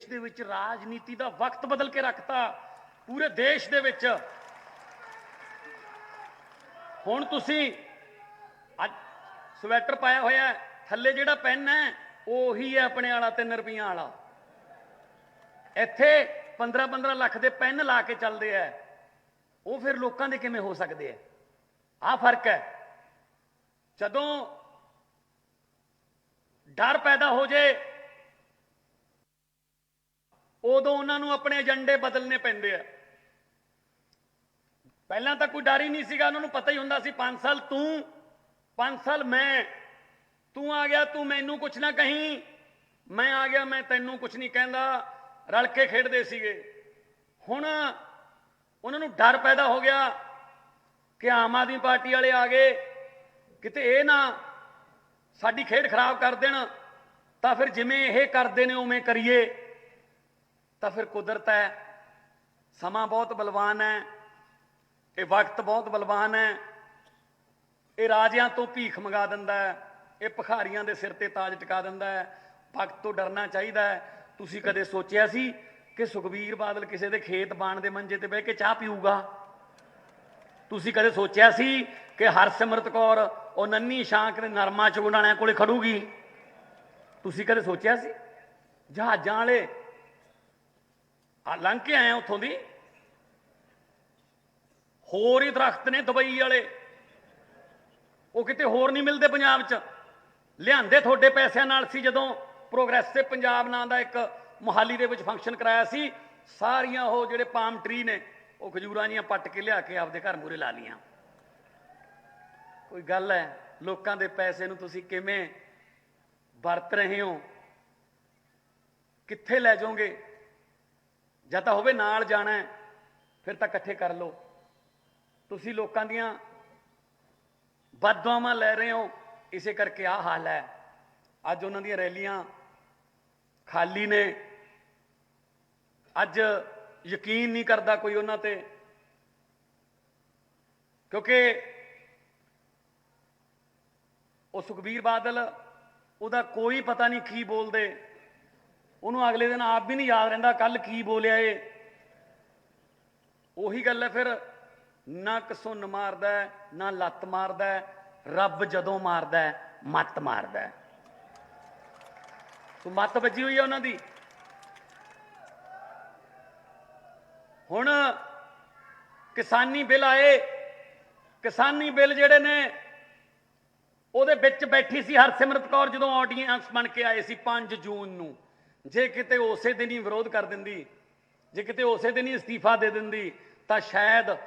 ਦੇ ਵਿੱਚ ਰਾਜਨੀਤੀ ਦਾ ਵਕਤ ਬਦਲ ਕੇ ਰੱਖਤਾ ਪੂਰੇ ਦੇਸ਼ ਦੇ ਵਿੱਚ। ਹੁਣ ਤੁਸੀਂ ਅੱਜ ਸਵੈਟਰ ਪਾਇਆ ਹੋਇਆ, ਥੱਲੇ ਜਿਹੜਾ ਪੈਨ ਹੈ ਉਹੀ ਹੈ ਆਪਣੇ ਵਾਲਾ 3 ਰੁਪਈਆਂ ਵਾਲਾ। ਇੱਥੇ 15-15 ਲੱਖ ਦੇ ਪੈਨ ਲਾ ਕੇ ਚੱਲਦੇ ਆ, ਉਹ ਫਿਰ ਲੋਕਾਂ ਦੇ ਕਿਵੇਂ ਹੋ ਸਕਦੇ ਆ? ਆਹ ਫਰਕ ਹੈ। ਜਦੋਂ ਡਰ ਪੈਦਾ ਹੋ ਜੇ ਉਦੋਂ ਉਹਨਾਂ ਨੂੰ ਆਪਣੇ ਏਜੰਡੇ ਬਦਲਨੇ ਪੈਂਦੇ ਆ। ਪਹਿਲਾਂ ਤਾਂ ਕੋਈ ਡਰ ਹੀ ਨਹੀਂ ਸੀਗਾ, ਉਹਨਾਂ ਨੂੰ ਪਤਾ ਹੀ ਹੁੰਦਾ ਸੀ 5 ਸਾਲ ਤੂੰ 5 ਸਾਲ ਮੈਂ, ਤੂੰ ਆ ਗਿਆ ਤੂੰ ਮੈਨੂੰ ਕੁਛ ਨਾ ਕਹੀਂ, ਮੈਂ ਆ ਗਿਆ ਮੈਂ ਤੈਨੂੰ ਕੁਛ ਨਹੀਂ ਕਹਿੰਦਾ, ਰਲ ਕੇ ਖੇਡਦੇ ਸੀਗੇ। ਹੁਣ ਉਹਨਾਂ ਨੂੰ ਡਰ ਪੈਦਾ ਹੋ ਗਿਆ ਕਿ ਆਮ ਆਦਮੀ ਪਾਰਟੀ ਵਾਲੇ ਆ ਗਏ, ਕਿਤੇ ਇਹ ਨਾ ਸਾਡੀ ਖੇਡ ਖਰਾਬ ਕਰ ਦੇਣ, ਤਾਂ ਫਿਰ ਜਿਵੇਂ ਇਹ ਕਰਦੇ ਨੇ ਉਵੇਂ ਕਰੀਏ। ਤਾਂ ਫਿਰ ਕੁਦਰਤ ਹੈ, ਸਮਾਂ ਬਹੁਤ ਬਲਵਾਨ ਹੈ, ਇਹ ਵਕਤ ਬਹੁਤ ਬਲਵਾਨ ਹੈ। ਇਹ ਰਾਜਿਆਂ ਤੋਂ ਭੀਖ ਮੰਗਾ ਦਿੰਦਾ ਹੈ, ਇਹ ਭਿਖਾਰੀਆਂ ਦੇ ਸਿਰ ਤੇ ਤਾਜ ਟਿਕਾ ਦਿੰਦਾ ਹੈ। ਵਕਤ ਤੋਂ ਡਰਨਾ ਚਾਹੀਦਾ ਹੈ। ਤੁਸੀਂ ਕਦੇ ਸੋਚਿਆ ਸੀ ਕਿ ਸੁਖਬੀਰ ਬਾਦਲ ਕਿਸੇ ਦੇ ਖੇਤ ਬਾਣ ਦੇ ਮੰਜੇ ਤੇ ਬਹਿ ਕੇ ਚਾਹ ਪੀਊਗਾ? ਤੁਸੀਂ ਕਦੇ ਸੋਚਿਆ ਸੀ ਕਿ ਹਰਸਿਮਰਤ ਕੌਰ ਉਹ ਨੰਨੀ ਸ਼ਾਂਕ ਦੇ ਨਰਮਾ ਚੁਗਣ ਵਾਲਿਆਂ ਕੋਲੇ ਖੜੂਗੀ? ਤੁਸੀਂ ਕਦੇ ਸੋਚਿਆ ਸੀ? ਜਹਾਜ਼ਾਂ ਵਾਲੇ ਲੰਘ ਕੇ ਆਏ ਉੱਥੋਂ ਦੀ, ਹੋਰ ਹੀ ਦਰਖਤ ਨੇ ਦੁਬਈ ਵਾਲੇ, ਉਹ ਕਿਤੇ ਹੋਰ ਨਹੀਂ ਮਿਲਦੇ ਪੰਜਾਬ 'ਚ। ਲਿਆਂਦੇ ਤੁਹਾਡੇ ਪੈਸਿਆਂ ਨਾਲ ਸੀ। ਜਦੋਂ ਪ੍ਰੋਗਰੈਸਿਵ ਪੰਜਾਬ ਨਾਂ ਦਾ ਇੱਕ ਮੁਹਾਲੀ ਦੇ ਵਿੱਚ ਫੰਕਸ਼ਨ ਕਰਾਇਆ ਸੀ, ਸਾਰੀਆਂ ਉਹ ਜਿਹੜੇ ਪਾਮ ਟਰੀ ਨੇ ਉਹ ਖਜੂਰਾਂ ਜੀਆਂ ਪੱਟ ਕੇ ਲਿਆ ਕੇ ਆਪਦੇ ਘਰ ਮੂਹਰੇ ਲਾ ਲੀਆਂ। ਕੋਈ ਗੱਲ ਹੈ? ਲੋਕਾਂ ਦੇ ਪੈਸੇ ਨੂੰ ਤੁਸੀਂ ਕਿਵੇਂ ਵਰਤ ਰਹੇ ਹੋ? ਕਿੱਥੇ ਲੈ ਜਾਓਗੇ? ਜਾਂ ਤਾਂ ਹੋਵੇ ਨਾਲ ਜਾਣਾ, ਫਿਰ ਤਾਂ ਇਕੱਠੇ ਕਰ ਲਓ। ਤੁਸੀਂ ਲੋਕਾਂ ਦੀਆਂ ਬਦਦੁਆਵਾਂ ਲੈ ਰਹੇ ਹੋ, ਇਸੇ ਕਰਕੇ ਆਹ ਹਾਲ ਹੈ। ਅੱਜ ਉਹਨਾਂ ਦੀਆਂ ਰੈਲੀਆਂ ਖਾਲੀ ਨੇ। ਅੱਜ ਯਕੀਨ ਨਹੀਂ ਕਰਦਾ ਕੋਈ ਉਹਨਾਂ ਤੇ, ਕਿਉਂਕਿ ਉਹ ਸੁਖਬੀਰ ਬਾਦਲ, ਉਹਦਾ ਕੋਈ ਪਤਾ ਨਹੀਂ ਕੀ ਬੋਲਦੇ, ਉਹਨੂੰ ਅਗਲੇ ਦਿਨ ਆਪ ਵੀ ਨਹੀਂ ਯਾਦ ਰਹਿੰਦਾ ਕੱਲ ਕੀ ਬੋਲਿਆ ਏ। ਉਹੀ ਗੱਲ ਹੈ, ਫਿਰ ਨਾ ਕਸੁੰਨ ਮਾਰਦਾ ਨਾ ਲੱਤ ਮਾਰਦਾ, ਰੱਬ ਜਦੋਂ ਮਾਰਦਾ ਮੱਤ ਮਾਰਦਾ। ਤੂੰ ਮੱਤ ਵੱਜੀ ਹੋਈ ਹੈ ਉਹਨਾਂ ਦੀ। ਹੁਣ ਕਿਸਾਨੀ ਬਿੱਲ ਆਏ, ਕਿਸਾਨੀ ਬਿੱਲ ਜਿਹੜੇ ਨੇ ਉਹਦੇ ਵਿੱਚ ਬੈਠੀ ਸੀ ਹਰਸਿਮਰਤ ਕੌਰ ਜਦੋਂ ਆਡੀਅנס ਬਣ ਕੇ ਆਏ ਸੀ 5 ਜੂਨ ਨੂੰ। ਜੇ ਕਿਤੇ ਉਸੇ ਦਿਨ ਹੀ ਵਿਰੋਧ ਕਰ ਦਿੰਦੀ, ਜੇ ਕਿਤੇ ਉਸੇ ਦਿਨ ਹੀ ਅਸਤੀਫਾ ਦੇ ਦਿੰਦੀ, ਤਾਂ ਸ਼ਾਇਦ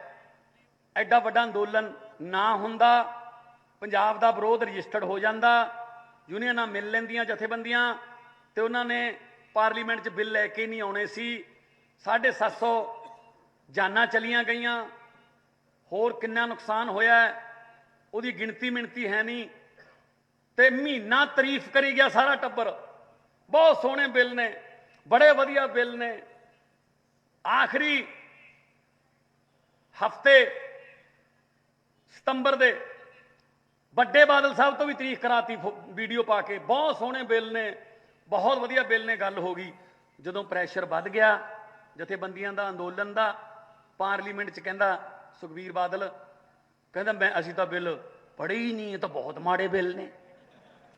ਐਡਾ ਵੱਡਾ ਅੰਦੋਲਨ ਨਾ ਹੁੰਦਾ, ਪੰਜਾਬ ਦਾ ਵਿਰੋਧ ਰਜਿਸਟਰਡ ਹੋ ਜਾਂਦਾ, ਯੂਨੀਅਨਾਂ ਮਿਲ ਲੈਂਦੀਆਂ ਜਥੇਬੰਦੀਆਂ, ਤੇ ਉਹਨਾਂ ਨੇ ਪਾਰਲੀਮੈਂਟ 'ਚ ਬਿੱਲ ਲੈ ਕੇ ਨਹੀਂ ਆਉਣੇ ਸੀ। 750 ਜਾਨਾਂ ਚਲੀਆਂ ਗਈਆਂ, ਹੋਰ ਕਿੰਨਾ ਨੁਕਸਾਨ ਹੋਇਆ ਉਹਦੀ ਗਿਣਤੀ ਮਿਣਤੀ ਹੈ ਨਹੀਂ। ਤੇ ਮਹੀਨਾ ਤਾਰੀਫ ਕਰੀ ਗਿਆ ਸਾਰਾ ਟੱਬਰ, ਬਹੁਤ ਸੋਹਣੇ ਬਿੱਲ ਨੇ, ਬੜੇ ਵਧੀਆ ਬਿੱਲ ਨੇ। ਆਖਰੀ ਹਫਤੇ ਸਤੰਬਰ ਦੇ ਵੱਡੇ ਬਾਦਲ ਸਾਹਿਬ ਤੋਂ ਵੀ ਤਾਰੀਖ ਕਰਾਤੀ ਵੀਡੀਓ ਪਾ ਕੇ, ਬਹੁਤ ਸੋਹਣੇ ਬਿੱਲ ਨੇ, ਬਹੁਤ ਵਧੀਆ ਬਿੱਲ ਨੇ। ਗੱਲ ਹੋ ਗਈ ਜਦੋਂ ਪ੍ਰੈਸ਼ਰ ਵੱਧ ਗਿਆ ਜਥੇਬੰਦੀਆਂ ਦਾ, ਅੰਦੋਲਨ ਦਾ, ਪਾਰਲੀਮੈਂਟ 'ਚ ਕਹਿੰਦਾ ਸੁਖਬੀਰ ਬਾਦਲ ਕਹਿੰਦਾ ਅਸੀਂ ਤਾਂ ਬਿੱਲ ਪੜ੍ਹੇ ਹੀ ਨਹੀਂ, ਇਹ ਤਾਂ ਬਹੁਤ ਮਾੜੇ ਬਿੱਲ ਨੇ।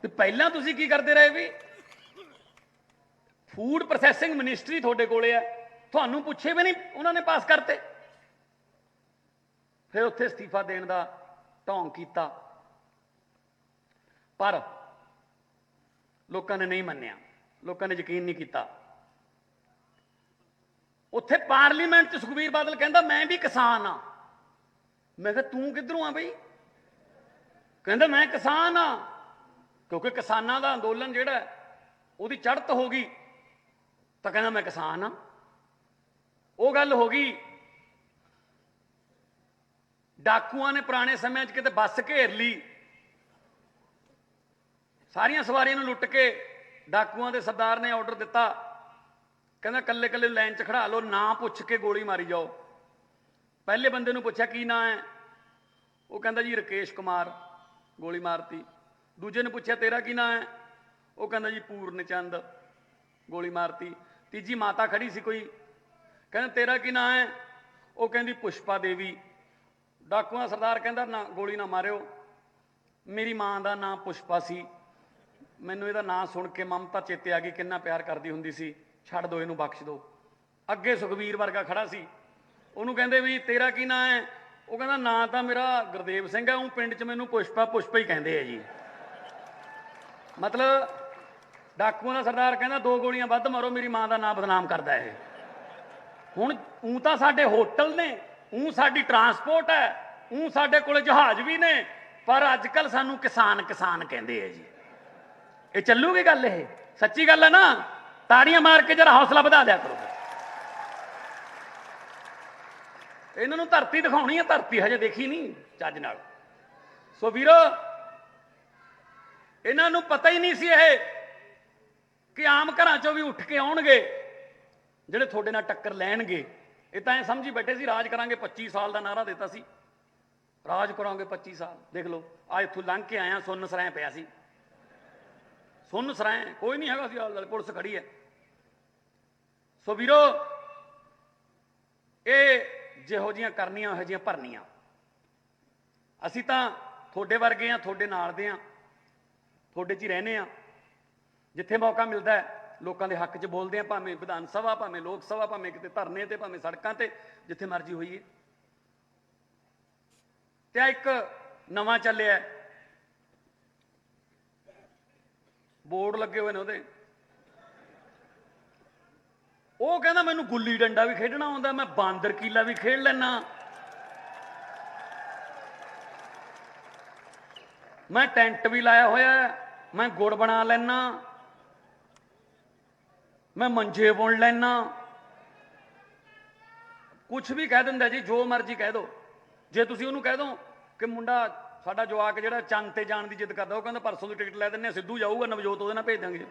ਤੇ ਪਹਿਲਾਂ ਤੁਸੀਂ ਕੀ ਕਰਦੇ ਰਹੇ ਵੀ? ਫੂਡ ਪ੍ਰੋਸੈਸਿੰਗ ਮਿਨਿਸਟਰੀ ਤੁਹਾਡੇ ਕੋਲੇ ਹੈ, ਤੁਹਾਨੂੰ ਪੁੱਛੇ ਵੀ ਨਹੀਂ ਉਹਨਾਂ ਨੇ ਪਾਸ ਕਰਤੇ। ਫਿਰ ਉੱਥੇ ਅਸਤੀਫਾ ਦੇਣ ਦਾ ਢੋਂਗ ਕੀਤਾ, ਪਰ ਲੋਕਾਂ ਨੇ ਨਹੀਂ ਮੰਨਿਆ, ਲੋਕਾਂ ਨੇ ਯਕੀਨ ਨਹੀਂ ਕੀਤਾ। ਉੱਥੇ ਪਾਰਲੀਮੈਂਟ 'ਚ ਸੁਖਬੀਰ ਬਾਦਲ ਕਹਿੰਦਾ ਮੈਂ ਵੀ ਕਿਸਾਨ ਆ। ਮੈਂ ਕਿਹਾ ਤੂੰ ਕਿੱਧਰੋਂ ਆ ਬਈ? ਕਹਿੰਦਾ ਮੈਂ ਕਿਸਾਨ ਆ, ਕਿਉਂਕਿ ਕਿਸਾਨਾਂ ਦਾ ਅੰਦੋਲਨ ਜਿਹੜਾ ਉਹਦੀ ਚੜ੍ਹਤ ਹੋ ਗਈ, ਤਾਂ ਕਹਿੰਦਾ ਮੈਂ ਕਿਸਾਨ ਆ। ਉਹ ਗੱਲ ਹੋ ਗਈ। ਡਾਕੂਆਂ ਨੇ ਪੁਰਾਣੇ ਸਮਿਆਂ 'ਚ ਕਿਤੇ ਬੱਸ ਘੇਰ ਲਈ, ਸਾਰੀਆਂ ਸਵਾਰੀਆਂ ਨੂੰ ਲੁੱਟ ਕੇ ਡਾਕੂਆਂ ਦੇ ਸਰਦਾਰ ਨੇ ਆਰਡਰ ਦਿੱਤਾ, ਕਹਿੰਦਾ ਕੱਲੇ ਕੱਲੇ ਲਾਈਨ 'ਚ ਖੜਾ ਲਓ, ਨਾ ਪੁੱਛ ਕੇ ਗੋਲੀ ਮਾਰੀ ਜਾਓ। ਪਹਿਲੇ ਬੰਦੇ ਨੂੰ ਪੁੱਛਿਆ ਕੀ ਨਾਂ ਹੈ, ਉਹ ਕਹਿੰਦਾ ਜੀ ਰਕੇਸ਼ ਕੁਮਾਰ, ਗੋਲੀ ਮਾਰਤੀ। ਦੂਜੇ ਨੂੰ ਪੁੱਛਿਆ ਤੇਰਾ ਕੀ ਨਾਂ ਹੈ, ਉਹ ਕਹਿੰਦਾ ਜੀ ਪੂਰਨ ਚੰਦ, ਗੋਲੀ ਮਾਰਤੀ। ਤੀਜੀ ਮਾਤਾ ਖੜੀ ਸੀ ਕੋਈ, ਕਹਿੰਦਾ ਤੇਰਾ ਕੀ ਨਾਂ ਹੈ? ਉਹ ਕਹਿੰਦੀ ਪੁਸ਼ਪਾ ਦੇਵੀ। ਡਾਕੂਆਂ ਸਰਦਾਰ ਕਹਿੰਦਾ ਨਾ ਗੋਲੀ ਨਾ ਮਾਰਿਓ, ਮੇਰੀ ਮਾਂ ਦਾ ਨਾਂ ਪੁਸ਼ਪਾ ਸੀ, ਮੈਨੂੰ ਇਹਦਾ ਨਾਂ ਸੁਣ ਕੇ ਮਮਤਾ ਚੇਤੇ ਆ ਗਈ, ਕਿੰਨਾ ਪਿਆਰ ਕਰਦੀ ਹੁੰਦੀ ਸੀ, ਛੱਡ ਦਿਓ ਇਹਨੂੰ, ਬਖਸ਼ ਦਿਓ। ਅੱਗੇ ਸੁਖਬੀਰ ਵਰਗਾ ਖੜਾ ਸੀ, ਉਹਨੂੰ ਕਹਿੰਦੇ ਵੀ ਤੇਰਾ ਕੀ ਨਾਂ ਹੈ? ਉਹ ਕਹਿੰਦਾ ਨਾਂ ਤਾਂ ਮੇਰਾ ਗੁਰਦੇਵ ਸਿੰਘ ਹੈ, ਉਹ ਪਿੰਡ 'ਚ ਮੈਨੂੰ ਪੁਸ਼ਪਾ ਪੁਸ਼ਪਾ ਹੀ ਕਹਿੰਦੇ ਆ ਜੀ। ਮਤਲਬ ਡਾਕੂਆਂ ਦਾ ਸਰਦਾਰ ਕਹਿੰਦਾ 2 ਗੋਲੀਆਂ ਵੱਧ ਮਾਰੋ, ਮੇਰੀ ਮਾਂ ਦਾ ਨਾਂ ਬਦਨਾਮ ਕਰਦਾ ਇਹ। ਹੁਣ ਊਂ ਤਾਂ ਸਾਡੇ ਹੋਟਲ ਨੇ, ਊਂ ਸਾਡੀ ਟਰਾਂਸਪੋਰਟ ਹੈ, ਊਂ ਸਾਡੇ ਕੋਲ ਜਹਾਜ਼ ਵੀ ਨੇ, ਪਰ ਅੱਜ ਕੱਲ ਸਾਨੂੰ ਕਿਸਾਨ ਕਿਸਾਨ ਕਹਿੰਦੇ ਆ ਜੀ। ਇਹ ਚੱਲੂਗੀ ਗੱਲ? ਇਹ ਸੱਚੀ ਗੱਲ ਹੈ ਨਾ? ਤਾੜੀਆਂ ਮਾਰ ਕੇ ਜਰਾ ਹੌਸਲਾ ਵਧਾ ਦਿਆ ਕਰੋ। ਇਹਨਾਂ ਨੂੰ ਧਰਤੀ ਦਿਖਾਉਣੀ ਹੈ, ਧਰਤੀ ਹਜੇ ਦੇਖੀ ਨਹੀਂ ਚੱਜ ਨਾਲ। ਸੋ ਵੀਰੋ, ਇਹਨਾਂ ਨੂੰ ਪਤਾ ਹੀ ਨਹੀਂ ਸੀ ਇਹ ਕਿ ਆਮ ਘਰਾਂ ਚੋਂ ਵੀ ਉੱਠ ਕੇ ਆਉਣਗੇ ਜਿਹੜੇ ਤੁਹਾਡੇ ਨਾਲ ਟੱਕਰ ਲੈਣਗੇ। ਇਹ ਤਾਂ ਐ ਸਮਝੀ ਬੈਠੇ ਸੀ ਰਾਜ ਕਰਾਂਗੇ, 25 ਸਾਲ ਦਾ ਨਾਰਾ ਦਿੱਤਾ ਸੀ, ਰਾਜ ਕਰਾਂਗੇ 25 ਸਾਲ। ਦੇਖ ਲਓ ਆ ਇੱਥੋਂ ਲੰਘ ਕੇ ਆਇਆ, ਸੁੰਨ ਸਰਾਏ ਪਿਆ ਸੀ, ਸੁੰਨ ਸਰਾਏ, ਕੋਈ ਨਹੀਂ ਹੈਗਾ ਸੀ, ਪੁਲਿਸ ਖੜੀ ਹੈ। ਸੋ ਵੀਰੋ, ਇਹ ਜਿਹੋ ਜਿਹੀਆਂ ਕਰਨੀਆਂ ਉਹੋ ਜਿਹੀਆਂ ਭਰਨੀਆਂ। ਅਸੀਂ ਤਾਂ ਤੁਹਾਡੇ ਵਰਗੇ ਆ, ਤੁਹਾਡੇ ਨਾਲ ਦੇ ਆ, ਤੁਹਾਡੇ 'ਚ ਹੀ ਰਹਿੰਦੇ ਆ। ਜਿੱਥੇ ਮੌਕਾ ਮਿਲਦਾ ਹੈ ਲੋਕਾਂ ਦੇ ਹੱਕ 'ਚ ਬੋਲਦੇ ਆ, ਭਾਵੇਂ ਵਿਧਾਨ ਸਭਾ, ਭਾਵੇਂ ਲੋਕ ਸਭਾ, ਭਾਵੇਂ ਕਿਤੇ ਧਰਨੇ ਤੇ, ਭਾਵੇਂ ਸੜਕਾਂ ਤੇ, ਜਿੱਥੇ ਮਰਜ਼ੀ ਹੋਈਏ। ਤੇ ਆ ਇੱਕ ਨਵਾਂ ਚੱਲਿਆ, ਬੋਰਡ ਲੱਗੇ ਹੋਏ ਨੇ ਉਹਦੇ, ਉਹ ਕਹਿੰਦਾ ਮੈਨੂੰ ਗੁੱਲੀ ਡੰਡਾ ਵੀ ਖੇਡਣਾ ਆਉਂਦਾ, ਮੈਂ ਬਾਂਦਰ ਕੀਲਾ ਵੀ ਖੇਡ ਲੈਣਾ, ਮੈਂ ਟੈਂਟ ਵੀ ਲਾਇਆ ਹੋਇਆ, ਮੈਂ ਗੁੜ ਬਣਾ ਲੈਣਾ, ਮੈਂ ਮੰਜੇ ਬੁਣ ਲੈਣਾ। ਕੁਛ ਵੀ ਕਹਿ ਦਿੰਦਾ ਜੀ, ਜੋ ਮਰਜ਼ੀ ਕਹਿ ਦੋ। ਜੇ ਤੁਸੀਂ ਉਹਨੂੰ ਕਹਿ ਦੋ ਕਿ ਮੁੰਡਾ ਸਾਡਾ ਜਵਾਕ ਜਿਹੜਾ ਚੰਦ ਤੇ ਜਾਣ ਦੀ ਜਿੱਦ ਕਰਦਾ, ਉਹ ਕਹਿੰਦਾ ਪਰਸੋਂ ਦੀ ਟਿਕਟ ਲੈ ਦਿੰਦੇ ਆ, ਸਿੱਧੂ ਜਾਊਗਾ, ਨਵਜੋਤ ਉਹਦੇ ਨਾਲ ਭੇਜ ਦਾਂਗੇ।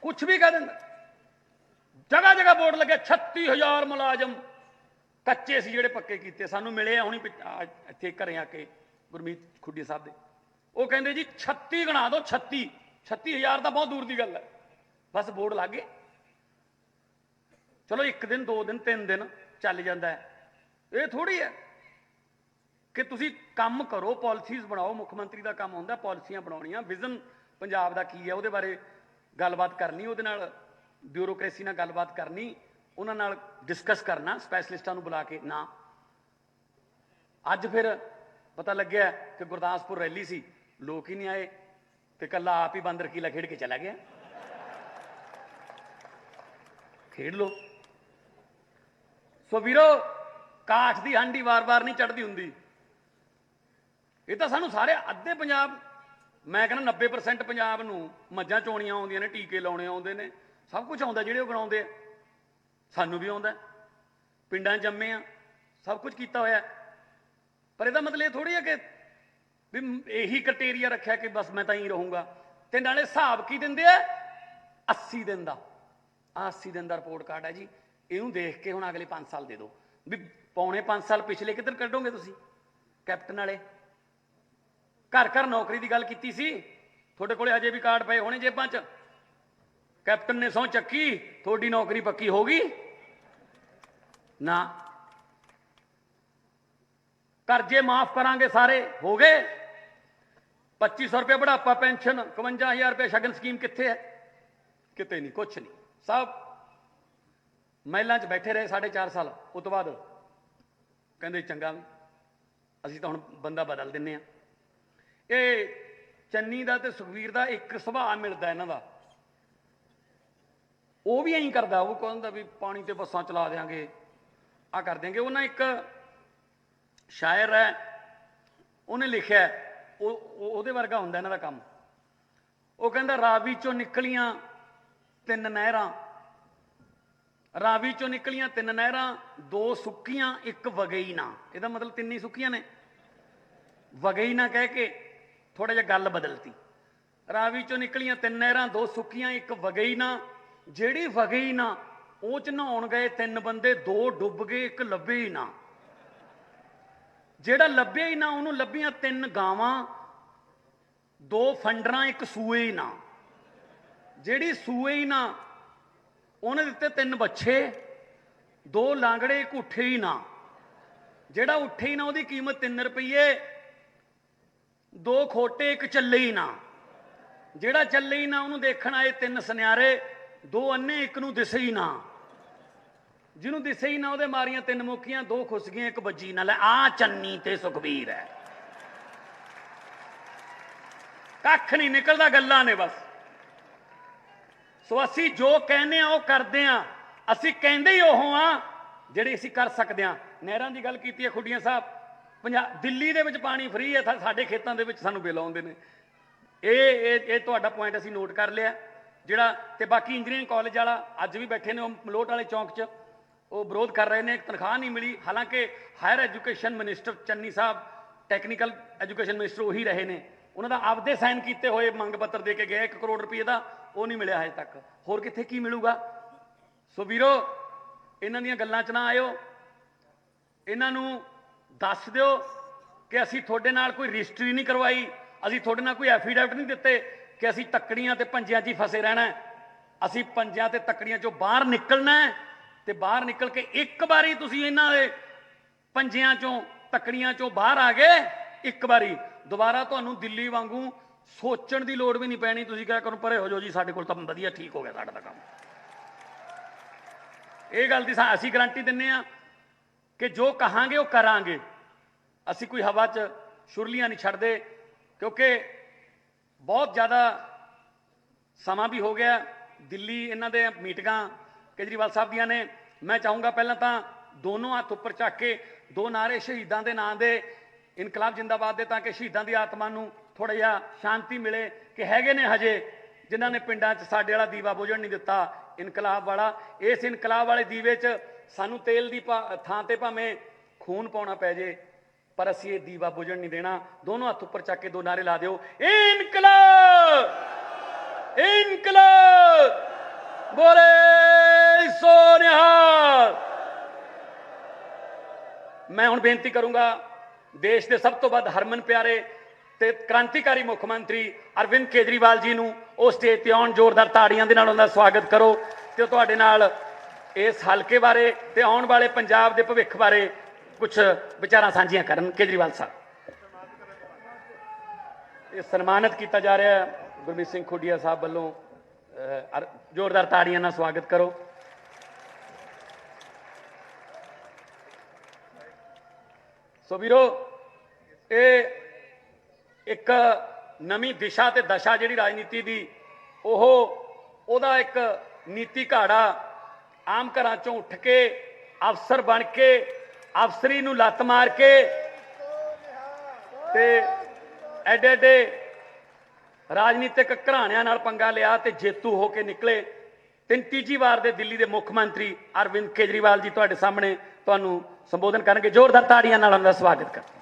ਕੁਛ ਵੀ ਕਹਿ ਦਿੰਦਾ। ਜਗ੍ਹਾ ਜਗ੍ਹਾ ਬੋਰਡ ਲੱਗੇ, 36,000 ਮੁਲਾਜ਼ਮ ਕੱਚੇ ਸੀ ਜਿਹੜੇ ਪੱਕੇ ਕੀਤੇ, ਸਾਨੂੰ ਮਿਲੇ ਆ ਹੁਣੀ ਇੱਥੇ ਘਰੇ ਆ ਕੇ ਗੁਰਮੀਤ ਖੁੱਡੀ ਸਾਹਿਬ ਦੇ। ਉਹ ਕਹਿੰਦੇ ਜੀ 36 ਗਣਾ ਦੋ, 36,000 ਤਾਂ ਬਹੁਤ ਦੂਰ ਦੀ ਗੱਲ ਹੈ, ਬਸ ਬੋਰਡ ਲੱਗ ਗਏ। ਚਲੋ 1 ਦਿਨ 2 ਦਿਨ 3 ਦਿਨ ਚੱਲ ਜਾਂਦਾ ਹੈ। ਇਹ ਥੋੜੀ ਹੈ ਕਿ ਤੁਸੀਂ ਕੰਮ ਕਰੋ, ਪਾਲਿਸੀਜ਼ ਬਣਾਓ। ਮੁੱਖ ਮੰਤਰੀ ਦਾ ਕੰਮ ਹੁੰਦਾ ਪਾਲਿਸੀਆਂ ਬਣਾਉਣੀਆਂ, ਵਿਜ਼ਨ ਪੰਜਾਬ ਦਾ ਕੀ ਹੈ ਉਹਦੇ ਬਾਰੇ ਗੱਲਬਾਤ ਕਰਨੀ, ਉਹਦੇ ਨਾਲ ਬਿਊਰੋਕ੍ਰੇਸੀ ਨਾਲ ਗੱਲਬਾਤ ਕਰਨੀ, ਉਹਨਾਂ ਨਾਲ ਡਿਸਕਸ ਕਰਨਾ, ਸਪੈਸ਼ਲਿਸਟਾਂ ਨੂੰ ਬੁਲਾ ਕੇ ਨਾ। ਅੱਜ ਫਿਰ ਪਤਾ ਲੱਗਿਆ ਕਿ ਗੁਰਦਾਸਪੁਰ ਰੈਲੀ ਸੀ, ਲੋਕ ਹੀ ਨਹੀਂ ਆਏ, ਤੇ ਕੱਲਾ ਆਪ ਹੀ ਬਾਂਦਰ ਕੀਲਾ ਖੇਡ ਕੇ ਚਲਾ ਗਿਆ। ਖੇਡ ਲੋ। ਸੋ ਵੀਰੋ, ਕਾਠ ਦੀ ਹਾਂਡੀ ਵਾਰ-ਵਾਰ ਨਹੀਂ ਚੜ੍ਹਦੀ ਹੁੰਦੀ। ਇਹ ਤਾਂ ਸਾਨੂੰ ਸਾਰੇ ਅੱਧੇ ਪੰਜਾਬ, ਮੈਂ ਕਹਿੰਦਾ 90% ਪੰਜਾਬ ਨੂੰ ਮੱਝਾਂ ਚੋਣੀਆਂ ਆਉਂਦੀਆਂ ਨੇ, ਟੀਕੇ ਲਾਉਣੇ ਆਉਂਦੇ ਨੇ, ਸਭ ਕੁਝ ਆਉਂਦਾ ਜਿਹੜੇ ਉਹ ਬਣਾਉਂਦੇ ਆ। ਸਾਨੂੰ ਵੀ ਆਉਂਦਾ, ਪਿੰਡਾਂ 'ਚ ਜੰਮੇ ਆ, ਸਭ ਕੁਝ ਕੀਤਾ ਹੋਇਆ। ਪਰ ਇਹਦਾ ਮਤਲਬ ਇਹ ਥੋੜੀ ਹੈ ਕਿ ਵੀ ਇਹੀ ਕ੍ਰਾਈਟੇਰੀਆ ਰੱਖਿਆ ਕਿ ਬਸ ਮੈਂ ਤਾਂ ਹੀ ਰਹੂੰਗਾ। ਤੇ ਨਾਲੇ ਹਿਸਾਬ ਕੀ ਦਿੰਦੇ ਆ? 80 ਦਿਨ ਦਾ। ਆ 80 ਦਿਨ ਦਾ ਰਿਪੋਰਟ ਕਾਰਡ ਹੈ ਜੀ, ਇਹਨੂੰ ਦੇਖ ਕੇ ਹੁਣ ਅਗਲੇ 5 ਸਾਲ ਦੇ ਦਿਓ। ਵੀ ਪੌਣੇ 5 ਸਾਲ ਪਿਛਲੇ ਕਿੱਧਰ ਕੱਢੋਗੇ ਤੁਸੀਂ? ਕੈਪਟਨ ਵਾਲੇ ਘਰ ਘਰ ਨੌਕਰੀ ਦੀ ਗੱਲ ਕੀਤੀ ਸੀ, ਤੁਹਾਡੇ ਕੋਲੇ ਹਜੇ ਵੀ ਕਾਰਡ ਪਏ ਹੋਣੇ ਜੇਬਾਂ 'ਚ। ਕੈਪਟਨ ਨੇ ਸਹੁੰ ਚੱਕੀ, ਤੁਹਾਡੀ ਨੌਕਰੀ ਪੱਕੀ ਹੋ ਗਈ ਨਾ। ਕਰਜ਼ੇ ਮਾਫ ਕਰਾਂਗੇ ਸਾਰੇ, ਹੋ ਗਏ। 2500 ਰੁਪਏ ਬੁਢਾਪਾ ਪੈਨਸ਼ਨ, 51,000 ਰੁਪਏ ਸ਼ਗਨ ਸਕੀਮ ਕਿੱਥੇ ਹੈ? ਕਿਤੇ ਨਹੀਂ, ਕੁਛ ਨਹੀਂ। ਸਭ ਮਹਿਲਾਂ 'ਚ ਬੈਠੇ ਰਹੇ 4.5 ਸਾਲ। ਉਸ ਤੋਂ ਬਾਅਦ ਕਹਿੰਦੇ ਚੰਗਾ ਵੀ ਅਸੀਂ ਤਾਂ ਹੁਣ ਬੰਦਾ ਬਦਲ ਦਿੰਨੇ ਆ। ਇਹ ਚੰਨੀ ਦਾ ਤੇ ਸੁਖਵੀਰ ਦਾ ਇੱਕ ਸੁਭਾਅ ਮਿਲਦਾ ਇਹਨਾਂ ਦਾ। ਉਹ ਵੀ ਐਂ ਕਰਦਾ, ਉਹ ਕਹਿੰਦਾ ਵੀ ਪਾਣੀ ਤੇ ਬੱਸਾਂ ਚਲਾ ਦਿਆਂਗੇ, ਆ ਕਰ ਦਿਆਂਗੇ। ਉਹਨਾਂ ਇੱਕ ਸ਼ਾਇਰ ਹੈ, ਉਹਨੇ ਲਿਖਿਆ, ਉਹਦੇ ਵਰਗਾ ਹੁੰਦਾ ਇਹਨਾਂ ਦਾ ਕੰਮ। ਉਹ ਕਹਿੰਦਾ ਰਾਵੀ ਚੋਂ ਨਿਕਲੀਆਂ 3 ਨਹਿਰਾਂ, ਰਾਵੀ ਚੋਂ ਨਿਕਲੀਆਂ 3 ਨਹਿਰਾਂ, 2 ਸੁੱਕੀਆਂ 1 ਵਗਈ ਨਾ। ਇਹਦਾ ਮਤਲਬ 3 ਹੀ ਸੁੱਕੀਆਂ ਨੇ, ਵਗਈ ਨਾ ਕਹਿ ਕੇ ਥੋੜਾ ਜਿਹਾ ਗੱਲ ਬਦਲਤੀ। ਰਾਵੀ ਚੋਂ ਨਿਕਲੀਆਂ 3 ਨਹਿਰਾਂ, 2 ਸੁੱਕੀਆਂ 1 ਵਗਈ ਨਾ। ਜਿਹੜੀ ਵਗਈ ਨਾ ਉਹ 'ਚ ਨਹਾਉਣ ਗਏ 3 ਬੰਦੇ, 2 ਡੁੱਬ ਗਏ, 1 ਲੱਭੇ ਹੀ ਨਾ। ਜਿਹੜਾ ਲੱਭਿਆ ਹੀ ਨਾ ਉਹਨੂੰ ਲੱਭੀਆਂ 3 ਗਾਵਾਂ, 2 ਫੰਡਰਾਂ, 1 ਸੂਏ ਹੀ ਨਾ। ਜਿਹੜੀ ਸੂਏ ਹੀ ਨਾ ਉਹਨੇ ਦਿੱਤੇ 3 ਬੱਚੇ, 2 ਲਾਂਗੜੇ, ਇੱਕ ਉੱਠੇ ਹੀ ਨਾ। ਜਿਹੜਾ ਉੱਠੇ ਹੀ ਨਾ ਉਹਦੀ ਕੀਮਤ 3 ਰੁਪਏ, 2 ਖੋਟੇ, ਇੱਕ ਚੱਲੇ ਹੀ ਨਾ। ਜਿਹੜਾ ਚੱਲੇ ਹੀ ਨਾ ਉਹਨੂੰ ਦੇਖਣ ਆਏ 3 ਸੁਨਿਆਰੇ, 2 ਅੰਨੇ, ਇੱਕ ਨੂੰ ਦਿਸੇ ਹੀ ਨਾ। ਜਿਹਨੂੰ ਦਿਸੇ ਹੀ ਨਾ ਉਹਦੇ ਮਾਰੀਆਂ 3 ਮੁੱਕੀਆਂ, 2 ਖੁੱਸ ਗਈਆਂ, ਇੱਕ ਵੱਜੀ ਨਾ। ਲੈ ਆ ਚੰਨੀ ਤੇ ਸੁਖਬੀਰ ਹੈ, ਕੱਖ ਨਹੀਂ ਨਿਕਲਦਾ, ਗੱਲਾਂ ਨੇ ਬਸ। ਸੋ ਅਸੀਂ ਜੋ ਕਹਿੰਦੇ ਆ ਉਹ ਕਰਦੇ ਆ। ਅਸੀਂ ਕਹਿੰਦੇ ਹੀ ਉਹ ਆ ਜਿਹੜੇ ਅਸੀਂ ਕਰ ਸਕਦੇ ਆ। ਨਹਿਰਾਂ ਦੀ ਗੱਲ ਕੀਤੀ ਹੈ ਖੁੱਡੀਆਂ ਸਾਹਿਬ। ਦਿੱਲੀ ਦੇ ਵਿੱਚ ਪਾਣੀ ਫ੍ਰੀ ਹੈ, ਸਾਡੇ ਖੇਤਾਂ ਦੇ ਵਿੱਚ ਸਾਨੂੰ ਬਿੱਲ ਆਉਂਦੇ ਨੇ। ਇਹ ਤੁਹਾਡਾ ਪੁਆਇੰਟ ਅਸੀਂ ਨੋਟ ਕਰ ਲਿਆ ਜਿਹੜਾ। ਤੇ ਬਾਕੀ ਇੰਜੀਨੀਅਰਿੰਗ ਕਾਲਜ ਵਾਲਾ ਅੱਜ ਵੀ ਬੈਠੇ ਨੇ ਉਹ ਮਲੋਟ ਵਾਲੇ ਚੌਂਕ 'ਚ, ਉਹ ਵਿਰੋਧ ਕਰ ਰਹੇ ਨੇ, ਤਨਖਾਹ ਨਹੀਂ ਮਿਲੀ। ਹਾਲਾਂਕਿ ਹਾਇਰ ਐਜੂਕੇਸ਼ਨ ਮਿਨਿਸਟਰ ਚੰਨੀ ਸਾਹਿਬ, ਟੈਕਨੀਕਲ ਐਜੂਕੇਸ਼ਨ ਮਿਨਿਸਟਰ ਉਹੀ ਰਹੇ ਨੇ। ਉਹਨਾਂ ਦਾ ਆਪਦੇ ਸਾਈਨ ਕੀਤੇ ਹੋਏ ਮੰਗ ਪੱਤਰ ਦੇ ਕੇ ਗਏ 1 ਕਰੋੜ ਰੁਪਏ ਦਾ, ਉਹ ਨਹੀਂ ਮਿਲਿਆ ਹਜੇ ਤੱਕ। ਹੋਰ ਕਿੱਥੇ ਕੀ ਮਿਲੂਗਾ? ਸੋ ਵੀਰੋ, ਇਹਨਾਂ ਦੀਆਂ ਗੱਲਾਂ 'ਚ ਨਾ ਆਇਓ। ਇਹਨਾਂ ਨੂੰ ਦੱਸ ਦਿਓ ਕਿ ਅਸੀਂ ਤੁਹਾਡੇ ਨਾਲ ਕੋਈ ਰਜਿਸਟਰੀ ਨਹੀਂ ਕਰਵਾਈ, ਅਸੀਂ ਤੁਹਾਡੇ ਨਾਲ ਕੋਈ ਐਫੀਡੈਵਿਟ ਨਹੀਂ ਦਿੱਤੇ ਕਿ ਅਸੀਂ ਤੱਕੜੀਆਂ ਤੇ ਪੰਜਿਆਂ 'ਚ ਹੀ ਫਸੇ ਰਹਿਣਾ। ਅਸੀਂ ਪੰਜਿਆਂ ਤੇ ਤੱਕੜੀਆਂ 'ਚੋਂ ਬਾਹਰ ਨਿਕਲਣਾ ਤੇ ਬਾਹਰ ਨਿਕਲ ਕੇ ਇੱਕ ਵਾਰੀ ਤੁਸੀਂ ਇਹਨਾਂ ਦੇ ਪੰਜਿਆਂ 'ਚੋਂ ਤੱਕੜੀਆਂ 'ਚੋਂ ਬਾਹਰ ਆ ਗਏ, ਇੱਕ ਵਾਰੀ ਦੁਬਾਰਾ ਤੁਹਾਨੂੰ ਦਿੱਲੀ ਵਾਂਗੂ ਸੋਚਣ ਦੀ ਲੋੜ ਵੀ ਨਹੀਂ ਪੈਣੀ। ਤੁਸੀਂ ਕਿਹਾ ਕਰੋ ਪਰੇ ਹੋ ਜਾਓ ਜੀ, ਸਾਡੇ ਕੋਲ ਤਾਂ ਵਧੀਆ ਠੀਕ ਹੋ ਗਿਆ ਸਾਡਾ ਤਾਂ ਕੰਮ। ਇਹ ਗੱਲ ਦੀ ਅਸੀਂ ਗਰੰਟੀ ਦਿੰਦੇ ਆ ਕਿ ਜੋ ਕਹਾਂਗੇ ਉਹ ਕਰਾਂਗੇ। ਅਸੀਂ ਕੋਈ ਹਵਾ 'ਚ ਸ਼ੁਰਲੀਆਂ ਨਹੀਂ ਛੱਡਦੇ, ਕਿਉਂਕਿ ਬਹੁਤ ਜ਼ਿਆਦਾ ਸਮਾਂ ਵੀ ਹੋ ਗਿਆ। ਦਿੱਲੀ ਇਹਨਾਂ ਦੇ ਮੀਟਿੰਗਾਂ ਕੇਜਰੀਵਾਲ ਸਾਹਿਬ ਦੀਆਂ ਨੇ। ਮੈਂ ਚਾਹੂੰਗਾ ਪਹਿਲਾਂ ਤਾਂ ਦੋਨੋਂ ਹੱਥ ਉੱਪਰ ਚੱਕ ਕੇ 2 ਨਾਅਰੇ ਸ਼ਹੀਦਾਂ ਦੇ ਨਾਂ ਦੇ, ਇਨਕਲਾਬ ਜਿੰਦਾਬਾਦ ਦੇ, ਤਾਂ ਕਿ ਸ਼ਹੀਦਾਂ ਦੀ ਆਤਮਾ ਨੂੰ ਥੋੜ੍ਹਾ ਜਿਹਾ ਸ਼ਾਂਤੀ ਮਿਲੇ ਕਿ ਹੈਗੇ ਨੇ ਹਜੇ ਜਿਨ੍ਹਾਂ ਨੇ ਪਿੰਡਾਂ 'ਚ ਸਾਡੇ ਵਾਲਾ ਦੀਵਾ ਬੁਝਣ ਨਹੀਂ ਦਿੱਤਾ, ਇਨਕਲਾਬ ਵਾਲਾ। ਇਸ ਇਨਕਲਾਬ ਵਾਲੇ ਦੀਵੇ 'ਚ ਸਾਨੂੰ ਤੇਲ ਦੀ ਥਾਂ ਤੇ ਭਾਵੇਂ ਖੂਨ ਪਾਉਣਾ ਪੈ ਜੇ, ਪਰ ਅਸੀਂ ਇਹ ਦੀਵਾ ਬੁਝਣ ਨਹੀਂ ਦੇਣਾ। ਦੋਨੋਂ ਹੱਥ ਉੱਪਰ ਚੱਕ ਕੇ 2 ਨਾਅਰੇ ਲਾ ਦਿਓ, ਇਨਕਲਾਬ, ਇਨਕਲਾਬ, ਬੋਲੇ ਸੋ ਨਿਹਾਲ। ਮੈਂ ਹੁਣ ਬੇਨਤੀ ਕਰੂੰਗਾ ਦੇਸ਼ ਦੇ ਸਭ ਤੋਂ ਵੱਧ ਹਰਮਨ ਪਿਆਰੇ ਤੇ ਕ੍ਰਾਂਤੀਕਾਰੀ ਮੁੱਖ ਮੰਤਰੀ ਅਰਵਿੰਦ ਕੇਜਰੀਵਾਲ ਜੀ ਨੂੰ ਉਹ ਸਟੇਜ ਤੇ ਆਉਣ। ਜ਼ੋਰਦਾਰ ਤਾੜੀਆਂ ਦੇ ਨਾਲ ਉਹਨਾਂ ਦਾ ਸਵਾਗਤ ਕਰੋ ਤੇ ਉਹ ਤੁਹਾਡੇ ਨਾਲ ਇਸ ਹਲਕੇ ਬਾਰੇ ਤੇ ਆਉਣ ਵਾਲੇ ਪੰਜਾਬ ਦੇ ਭਵਿੱਖ ਬਾਰੇ ਕੁਝ ਵਿਚਾਰਾਂ ਸਾਂਝੀਆਂ ਕਰਨ। ਕੇਜਰੀਵਾਲ ਸਾਹਿਬ ਇਹ ਸਨਮਾਨਿਤ ਕੀਤਾ ਜਾ ਰਿਹਾ ਹੈ ਗੁਰਮੀਤ ਸਿੰਘ ਖੁੱਡੀਆ ਸਾਹਿਬ ਵੱਲੋਂ। ਜ਼ੋਰਦਾਰ ਤਾੜੀਆਂ ਨਾਲ ਸਵਾਗਤ ਕਰੋ। ਸੋ ਵੀਰੋ, ਇਹ ਇੱਕ ਨਵੀਂ ਦਿਸ਼ਾ ਤੇ ਦਸ਼ਾ ਜਿਹੜੀ ਰਾਜਨੀਤੀ ਦੀ, ਉਹਦਾ ਇੱਕ ਨੀਤੀ ਘਾੜਾ ਆਮ ਘਰਾਂ ਚੋਂ ਉੱਠ ਕੇ ਅਫਸਰ ਬਣ ਕੇ ਅਫਸਰੀ ਨੂੰ ਲੱਤ ਮਾਰ ਕੇ ਤੇ ਐਡੇ ਐਡੇ ਰਾਜਨੀਤਿਕ ਘਰਾਣਿਆਂ ਨਾਲ ਪੰਗਾ ਲਿਆ ਤੇ ਜੇਤੂ ਹੋ ਕੇ ਨਿਕਲੇ। ਤੀਜੀ ਵਾਰ ਦੇ ਦਿੱਲੀ ਦੇ ਮੁੱਖ ਮੰਤਰੀ ਅਰਵਿੰਦ ਕੇਜਰੀਵਾਲ ਜੀ ਤੁਹਾਡੇ ਸਾਹਮਣੇ ਤੁਹਾਨੂੰ ਸੰਬੋਧਨ ਕਰਨਗੇ। ਜ਼ੋਰਦਾਰ ਤਾੜੀਆਂ ਨਾਲ ਉਹਨਾਂ ਦਾ ਸਵਾਗਤ ਕਰੋ।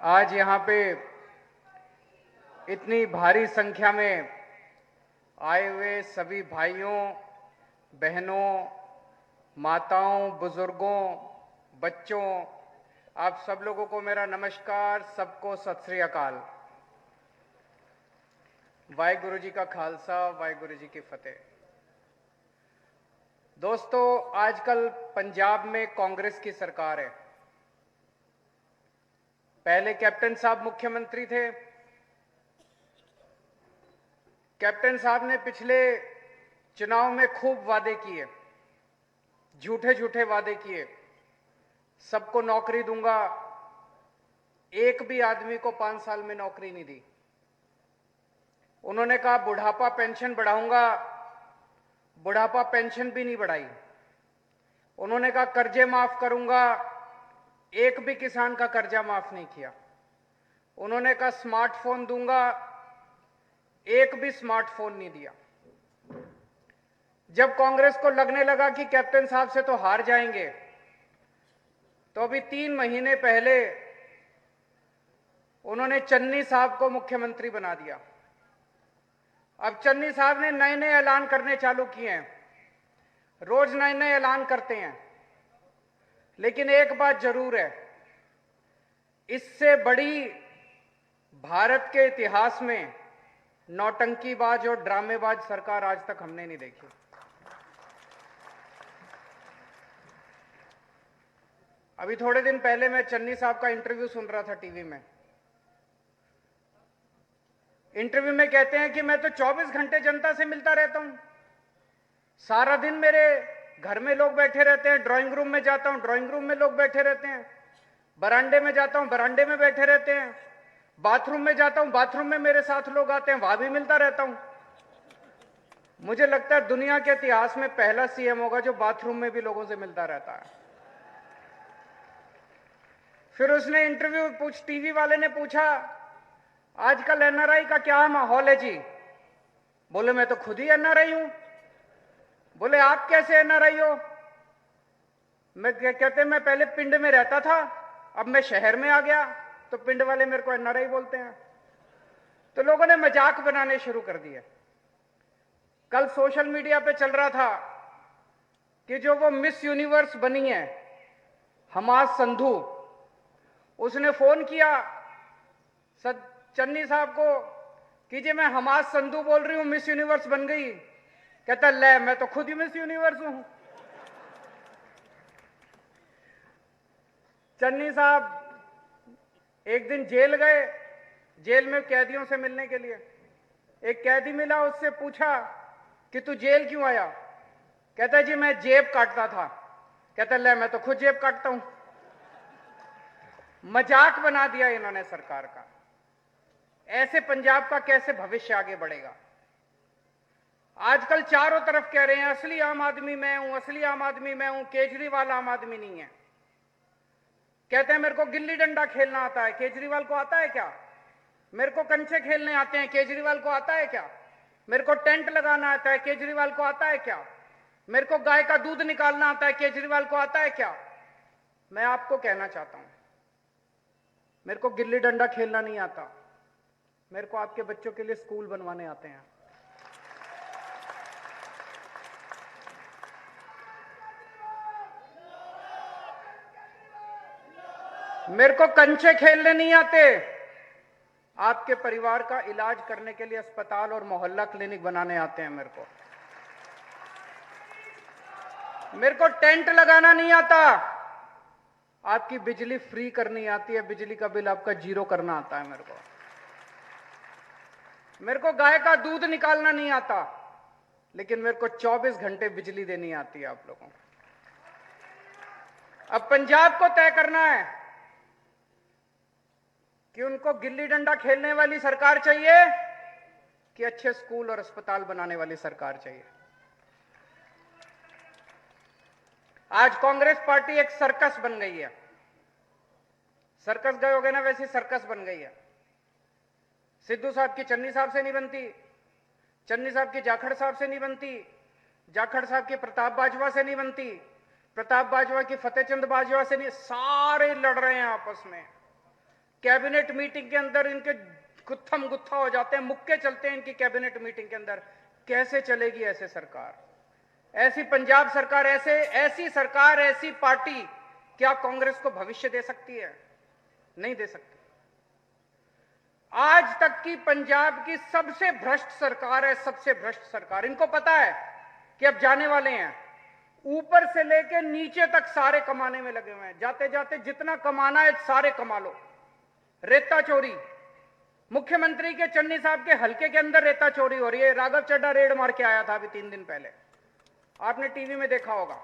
आज यहाँ पे इतनी भारी संख्या में आए हुए सभी भाइयों, बहनों, माताओं, बुजुर्गों, बच्चों, आप सब लोगों को मेरा नमस्कार, सबको सत श्री अकाल। वाहिगुरु जी का खालसा, वाहिगुरु जी की फतेह। दोस्तों, आजकल पंजाब में कांग्रेस की सरकार है। पहले कैप्टन साहब मुख्यमंत्री थे। कैप्टन साहब ने पिछले चुनाव में खूब वादे किए, झूठे झूठे वादे किए। सबको नौकरी दूंगा, एक भी आदमी को 5 साल में नौकरी नहीं दी। उन्होंने कहा बुढ़ापा पेंशन बढ़ाऊंगा, बुढ़ापा पेंशन भी नहीं बढ़ाई। उन्होंने कहा कर्जे माफ करूंगा, एक भी किसान का कर्जा माफ नहीं किया। उन्होंने कहा स्मार्टफोन दूंगा, एक भी स्मार्टफोन नहीं दिया। जब कांग्रेस को लगने लगा कि कैप्टन साहब से तो हार जाएंगे, तो अभी 3 महीने पहले उन्होंने चन्नी साहब को मुख्यमंत्री बना दिया। अब चन्नी साहब ने नए नए ऐलान करने चालू किए हैं, रोज नए नए ऐलान करते हैं। लेकिन एक बात जरूर है, इससे बड़ी भारत के इतिहास में नौटंकीबाज और ड्रामेबाज सरकार आज तक हमने नहीं देखी। अभी थोड़े दिन पहले मैं चन्नी साहब का इंटरव्यू सुन रहा था टीवी में। इंटरव्यू में कहते हैं कि मैं तो 24 घंटे जनता से मिलता रहता हूं, सारा दिन मेरे घर में लोग बैठे रहते हैं, ड्राइंग रूम में जाता हूं, ड्राइंग रूम में लोग बैठे रहते हैं, बरामदे में जाता हूं, बरामदे में बैठे रहते हैं, बाथरूम में जाता हूं, बाथरूम में मेरे साथ लोग आते हैं, वहां भी मिलता रहता हूं। मुझे लगता है दुनिया के इतिहास में पहला सीएम होगा जो बाथरूम में भी लोगों से मिलता रहता है। फिर उसने इंटरव्यू टीवी वाले ने पूछा, आजकल एनआरआई का क्या माहौल है जी? बोले मैं तो खुद ही एनआरआई हूं। बोले आप कैसे एनआरआई हो? मैं कहते मैं पहले पिंड में रहता था, अब मैं शहर में आ गया तो पिंड वाले मेरे को एनआरआई बोलते हैं। तो लोगों ने मजाक बनाने शुरू कर दिए। कल सोशल मीडिया पे चल रहा था कि जो वो मिस यूनिवर्स बनी है हमास संधू, उसने फोन किया चन्नी साहब को कि जी मैं हमास संधू बोल रही हूं, मिस यूनिवर्स बन गई। कहता ले मैं तो खुद ही मिस यूनिवर्स हूं। चन्नी साहब एक दिन जेल गए, जेल में कैदियों से मिलने के लिए। एक कैदी मिला, उससे पूछा कि तू जेल क्यों आया? कहता जी मैं जेब काटता था। कहता ले मैं तो खुद जेब काटता हूं। मजाक बना दिया इन्होंने सरकार का। ऐसे पंजाब का कैसे भविष्य आगे बढ़ेगा? आजकल चारों तरफ कह रहे हैं असली आम आदमी मैं हूं, असली आम आदमी मैं हूं, केजरीवाल आम आदमी नहीं है। कहते हैं मेरे को गिल्ली डंडा खेलना आता है, केजरीवाल को आता है क्या? मेरे को कंचे खेलने आते हैं, केजरीवाल को आता है क्या? मेरे को टेंट लगाना आता है, केजरीवाल को आता है क्या? मेरे को गाय का दूध निकालना आता है, केजरीवाल को आता है क्या? मैं आपको कहना चाहता हूं, मेरे को गिल्ली डंडा खेलना नहीं आता, मेरे को आपके बच्चों के लिए स्कूल बनवाने आते हैं। मेरे को कंचे खेलने नहीं आते, आपके परिवार का इलाज करने के लिए अस्पताल और मोहल्ला क्लिनिक बनाने आते हैं। मेरे को टेंट लगाना नहीं आता, आपकी बिजली फ्री करनी आती है, बिजली का बिल आपका जीरो करना आता है। मेरे को गाय का दूध निकालना नहीं आता, लेकिन मेरे को 24 घंटे बिजली देनी आती है आप लोगों को। अब पंजाब को तय करना है कि उनको गिल्ली डंडा खेलने वाली सरकार चाहिए कि अच्छे स्कूल और अस्पताल बनाने वाली सरकार चाहिए। आज कांग्रेस पार्टी एक सर्कस बन गई है। सर्कस गए होगे ना, वैसी सर्कस बन गई है। सिद्धू साहब की चन्नी साहब से नहीं बनती, चन्नी साहब की जाखड़ साहब से नहीं बनती, जाखड़ साहब की प्रताप बाजवा से नहीं बनती, प्रताप बाजवा की फतेहचंद बाजवा से नहीं। सारे लड़ रहे हैं आपस में। कैबिनेट मीटिंग के अंदर इनके गुत्थम गुत्था हो जाते हैं, मुक्के चलते हैं इनकी कैबिनेट मीटिंग के अंदर। कैसे चलेगी ऐसे सरकार? ऐसी पंजाब सरकार, ऐसी सरकार, ऐसी पार्टी क्या कांग्रेस को भविष्य दे सकती है? नहीं दे सकती। आज तक की पंजाब की सबसे भ्रष्ट सरकार है, सबसे भ्रष्ट सरकार। इनको पता है कि अब जाने वाले हैं, ऊपर से लेकर नीचे तक सारे कमाने में लगे हुए हैं। जाते जाते जितना कमाना है सारे कमा लो। रेता चोरी, मुख्यमंत्री के चन्नी साहब के हलके के अंदर रेता चोरी हो रही है। राघव चड्ढा रेड मार के आया था अभी 3 दिन पहले, आपने टीवी में देखा होगा।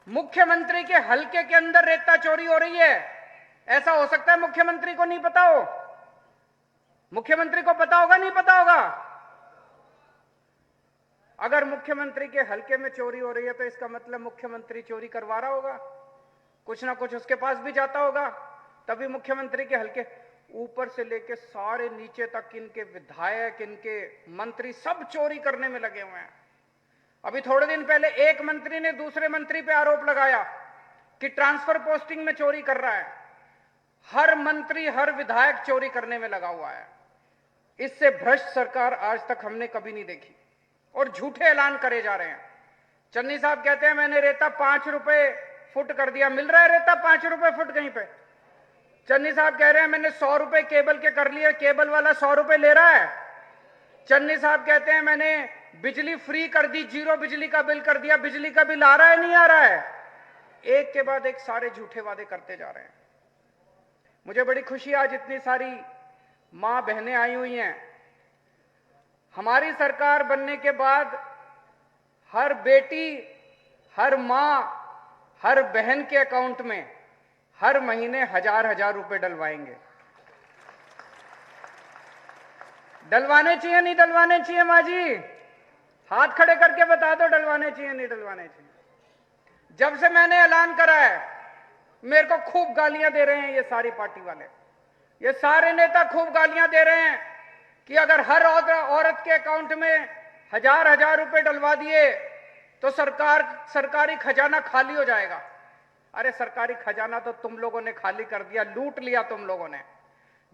मुख्यमंत्री के हलके के अंदर रेता चोरी हो रही है। ऐसा हो सकता है मुख्यमंत्री को नहीं पता हो? मुख्यमंत्री को पता होगा, नहीं पता होगा? अगर मुख्यमंत्री के हलके में चोरी हो रही है तो इसका मतलब मुख्यमंत्री चोरी करवा रहा होगा, कुछ ना कुछ उसके पास भी जाता होगा, तभी मुख्यमंत्री के हलके। ऊपर से लेके सारे नीचे तक इनके विधायक, इनके मंत्री सब चोरी करने में लगे हुए हैं। अभी थोड़े दिन पहले एक मंत्री ने दूसरे मंत्री पे आरोप लगाया कि ट्रांसफर पोस्टिंग में चोरी कर रहा है। हर मंत्री, हर विधायक चोरी करने में लगा हुआ है। इससे भ्रष्ट सरकार आज तक हमने कभी नहीं देखी और झूठे ऐलान करे जा रहे हैं। चन्नी साहब कहते हैं मैंने रेता 5 रुपए फुट कर दिया। मिल रहा है रेता 5 रुपए फुट कहीं पे? चन्नी साहब कह रहे हैं मैंने 100 रुपए केबल के कर लिए, केबल वाला 100 रुपए ले रहा है। चन्नी साहब कहते हैं मैंने बिजली फ्री कर दी, 0 बिजली का बिल कर दिया। बिजली का बिल आ रहा है, नहीं आ रहा है? एक के बाद एक सारे झूठे वादे करते जा रहे हैं। मुझे बड़ी खुशी, आज इतनी सारी मां बहनें आई हुई हैं। हमारी सरकार बनने के बाद हर बेटी, हर मां, हर बहन के अकाउंट में हर महीने 1000 रुपए डलवाएंगे। डलवाने चाहिए नहीं डलवाने चाहिए? मां जी हाथ खड़े करके बता दो, डलवाने चाहिए नहीं डलवाने चाहिए? जब से मैंने ऐलान करा है, मेरे को खूब गालियां दे रहे हैं ये सारी पार्टी वाले, ये सारे नेता खूब गालियां दे रहे हैं कि अगर हर औरत के अकाउंट में 1000 रुपए डलवा दिए तो सरकारी खजाना खाली हो जाएगा। अरे सरकारी खजाना तो तुम लोगों ने खाली कर दिया, लूट लिया तुम लोगों ने।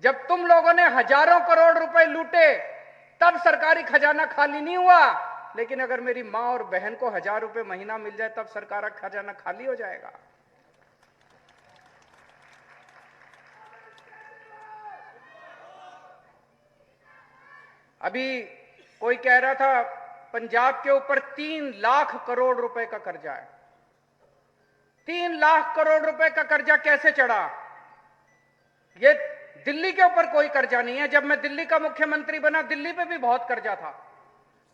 जब तुम लोगों ने हजारों करोड़ रुपए लूटे तब सरकारी खजाना खाली नहीं हुआ, लेकिन अगर मेरी मां और बहन को 1000 रुपए महीना मिल जाए तब सरकार खजाना खाली हो जाएगा। अभी कोई कह रहा था पंजाब के ऊपर 3 लाख करोड़ रुपए का कर्जा है। 3 लाख करोड़ रुपए का कर्जा कैसे चढ़ा? ये दिल्ली के ऊपर कोई कर्जा नहीं है। जब मैं दिल्ली का मुख्यमंत्री बना, दिल्ली पे भी बहुत कर्जा था।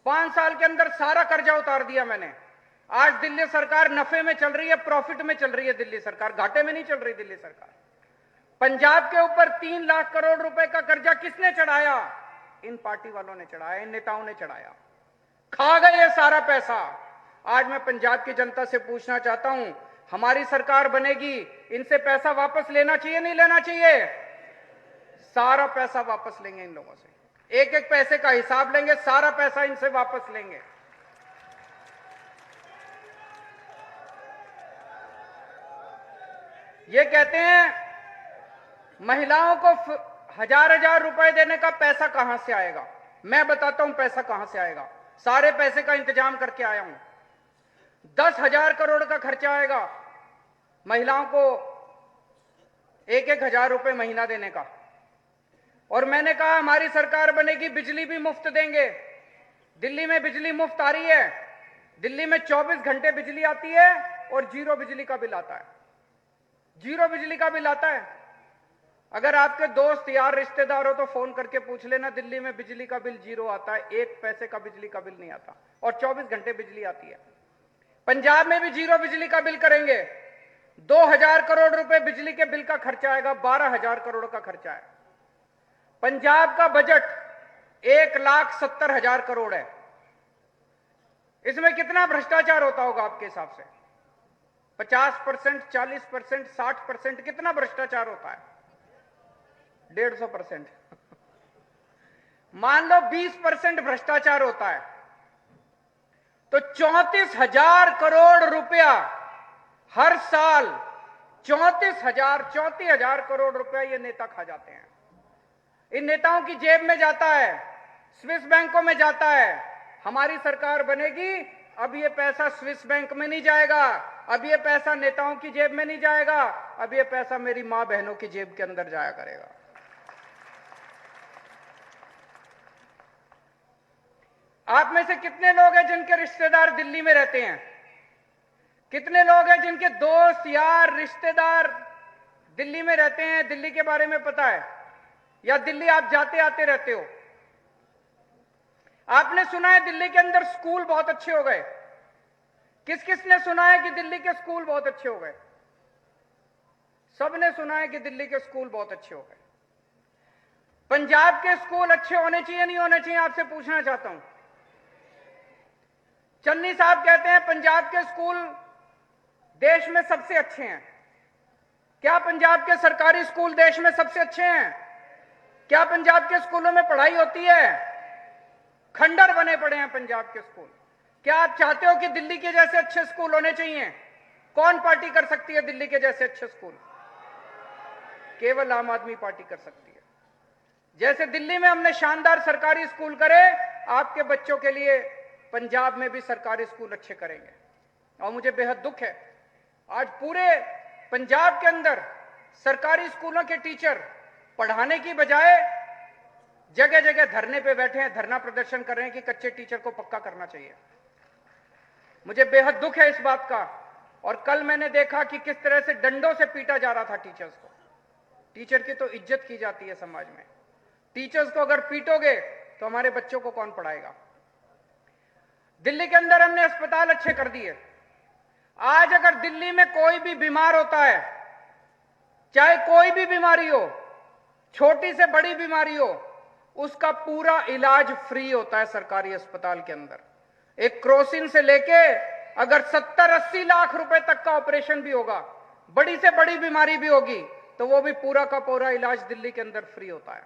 5 साल के अंदर सारा कर्जा उतार दिया मैंने। आज दिल्ली सरकार नफे में चल रही है, प्रॉफिट में चल रही है। दिल्ली सरकार घाटे में नहीं चल रही। दिल्ली सरकार, पंजाब के ऊपर 3 लाख करोड़ रुपए का कर्जा किसने चढ़ाया? इन पार्टी वालों ने चढ़ाया, इन नेताओं ने चढ़ाया। खा गए ये सारा पैसा। आज मैं पंजाब की जनता से पूछना चाहता हूं, हमारी सरकार बनेगी, इनसे पैसा वापस लेना चाहिए नहीं लेना चाहिए? सारा पैसा वापस लेंगे इन लोगों से, एक एक पैसे का हिसाब लेंगे, सारा पैसा इनसे वापस लेंगे। ये कहते हैं महिलाओं को 1000 रुपए देने का पैसा कहां से आएगा? मैं बताता हूं पैसा कहां से आएगा। सारे पैसे का इंतजाम करके आया हूं। 10,000 करोड़ का खर्चा आएगा महिलाओं को 1-1 हजार रुपए महीना देने का। और मैंने कहा हमारी सरकार बनेगी, बिजली भी मुफ्त देंगे। दिल्ली में बिजली मुफ्त आ रही है। दिल्ली में 24 घंटे बिजली आती है और 0 बिजली का बिल आता है। 0 बिजली का बिल आता है। अगर आपके दोस्त यार रिश्तेदार हो तो फोन करके पूछ लेना, दिल्ली में बिजली का बिल 0 आता है, 1 पैसे का बिजली का बिल नहीं आता और 24 घंटे बिजली आती है। पंजाब में भी 0 बिजली का बिल करेंगे। 2000 करोड़ रुपए बिजली के बिल का खर्चा आएगा, 12,000 करोड़ का खर्चा है। पंजाब का बजट 1,70,000 करोड़ है। इसमें कितना भ्रष्टाचार होता होगा आपके हिसाब से? 50%, 40%, 60%? कितना भ्रष्टाचार होता है? 150%। मान लो 20% भ्रष्टाचार होता है तो 34,000 करोड़ रुपया हर साल, 34,000 करोड़ रुपया ये नेता खा जाते हैं। इन नेताओं की जेब में जाता है, स्विस बैंकों में जाता है। हमारी सरकार बनेगी, अब ये पैसा स्विस बैंक में नहीं जाएगा, अब ये पैसा नेताओं की जेब में नहीं जाएगा, अब ये पैसा मेरी मां बहनों की जेब के अंदर जाया करेगा। आप में से कितने लोग हैं जिनके रिश्तेदार दिल्ली में रहते हैं? कितने लोग हैं जिनके दोस्त यार रिश्तेदार दिल्ली में रहते हैं? दिल्ली के बारे में पता है या दिल्ली आप जाते आते रहते हो? आपने सुना है दिल्ली के अंदर स्कूल बहुत अच्छे हो गए? किस किस ने सुना है कि दिल्ली के स्कूल बहुत अच्छे हो गए? सबने सुना है कि दिल्ली के स्कूल बहुत अच्छे हो गए। पंजाब के स्कूल अच्छे होने चाहिए नहीं होने चाहिए? आपसे पूछना चाहता हूं। चन्नी साहब कहते हैं पंजाब के स्कूल देश में सबसे अच्छे हैं। क्या पंजाब के सरकारी स्कूल देश में सबसे अच्छे हैं? क्या पंजाब के स्कूलों में पढ़ाई होती है? खंडर बने पड़े हैं पंजाब के स्कूल। क्या आप चाहते हो कि दिल्ली के जैसे अच्छे स्कूल होने चाहिए? कौन पार्टी कर सकती है दिल्ली के जैसे अच्छे स्कूल? केवल आम आदमी पार्टी कर सकती है। जैसे दिल्ली में हमने शानदार सरकारी स्कूल करे, आपके बच्चों के लिए पंजाब में भी सरकारी स्कूल अच्छे करेंगे। और मुझे बेहद दुख है, आज पूरे पंजाब के अंदर सरकारी स्कूलों के टीचर पढ़ाने की बजाय जगह जगह धरने पे बैठे हैं, धरना प्रदर्शन कर रहे हैं कि कच्चे टीचर को पक्का करना चाहिए। मुझे बेहद दुख है इस बात का। और कल मैंने देखा कि किस तरह से डंडों से पीटा जा रहा था टीचर्स को। टीचर की तो इज्जत की जाती है समाज में, टीचर्स को अगर पीटोगे तो हमारे बच्चों को कौन पढ़ाएगा। दिल्ली के अंदर हमने अस्पताल अच्छे कर दिए। आज अगर दिल्ली में कोई भी बीमार होता है, चाहे कोई भी बीमारी हो, छोटी से बड़ी बीमारी हो, उसका पूरा इलाज फ्री होता है सरकारी अस्पताल के अंदर। एक क्रोसिन से लेके अगर 70-80 लाख रुपए तक का ऑपरेशन भी होगा, बड़ी से बड़ी बीमारी भी होगी, तो वो भी पूरा का पूरा इलाज दिल्ली के अंदर फ्री होता है।